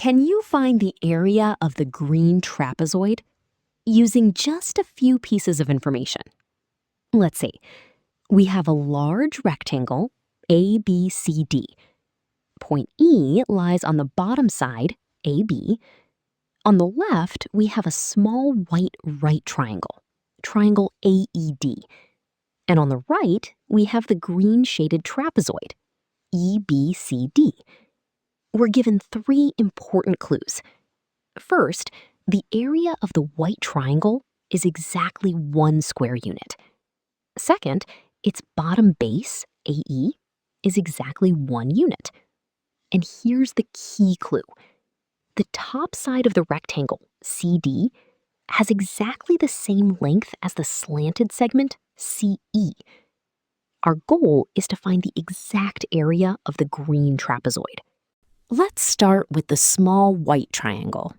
Can you find the area of the green trapezoid using just a few pieces of information? Let's see. We have a large rectangle, ABCD. Point E lies on the bottom side, AB. On the left, we have a small white right triangle, triangle AED. And on the right, we have the green shaded trapezoid, EBCD. We're given 3 important clues. First, the area of the white triangle is exactly 1 square unit. Second, its bottom base, AE, is exactly 1 unit. And here's the key clue. The top side of the rectangle, CD, has exactly the same length as the slanted segment, CE. Our goal is to find the exact area of the green trapezoid. Let's start with the small white triangle.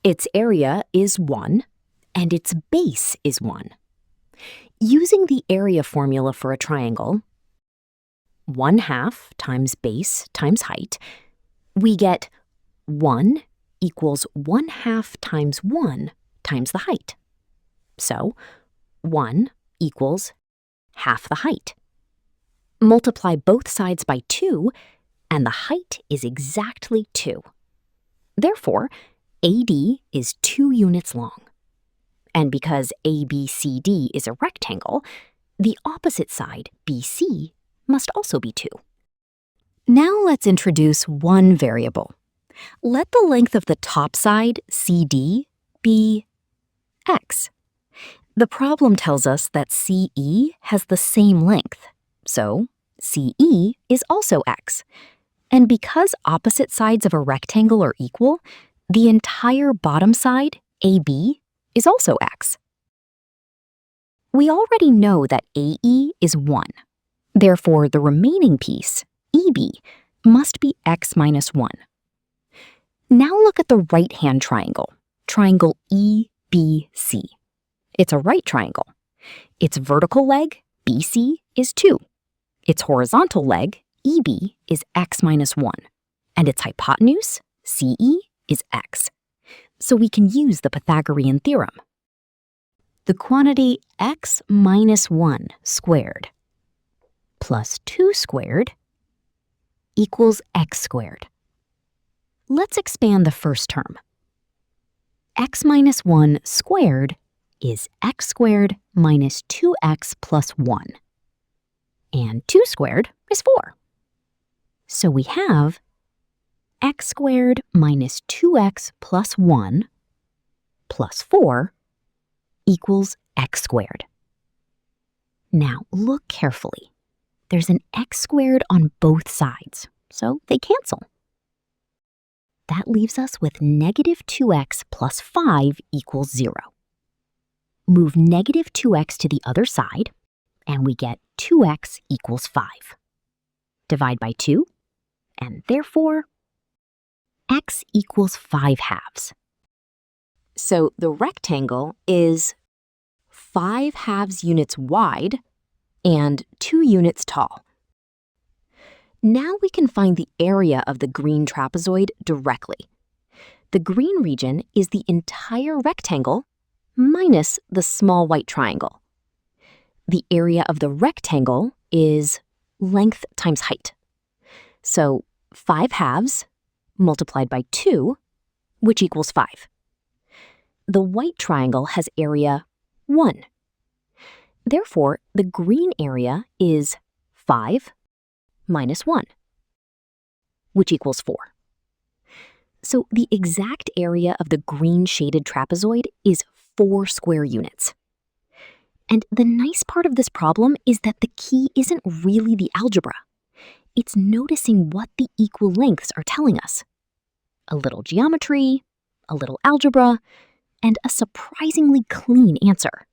Its area is 1, and its base is 1. Using the area formula for a triangle, 1/2 times base times height, we get 1 equals 1/2 times 1 times the height. So 1 equals half the height. Multiply both sides by 2, and the height is exactly 2. Therefore, AD is 2 units long. And because ABCD is a rectangle, the opposite side, BC, must also be 2. Now let's introduce one variable. Let the length of the top side, CD, be x. The problem tells us that CE has the same length, so CE is also x. And because opposite sides of a rectangle are equal, the entire bottom side, AB, is also x. We already know that AE is 1. Therefore, the remaining piece, EB, must be x minus 1. Now look at the right-hand triangle, triangle EBC. It's a right triangle. Its vertical leg, BC, is 2. Its horizontal leg, EB, is x minus 1. And its hypotenuse, CE, is x. So we can use the Pythagorean theorem. The quantity x minus 1 squared plus 2 squared equals x squared. Let's expand the first term. X minus 1 squared is x squared minus 2x plus 1. And 2 squared is 4. So we have x squared minus 2x plus 1 plus 4 equals x squared. Now look carefully. There's an x squared on both sides, so they cancel. That leaves us with negative 2x plus 5 equals 0. Move negative 2x to the other side, and we get 2x equals 5. Divide by 2, and therefore, x equals 5/2. So the rectangle is 5/2 units wide and 2 units tall. Now we can find the area of the green trapezoid directly. The green region is the entire rectangle minus the small white triangle. The area of the rectangle is length times height. So 5/2 multiplied by 2, which equals 5. The white triangle has area 1. Therefore, the green area is 5 minus 1, which equals 4. So the exact area of the green shaded trapezoid is 4 square units. And the nice part of this problem is that the key isn't really the algebra. It's noticing what the equal lengths are telling us. A little geometry, a little algebra, and a surprisingly clean answer.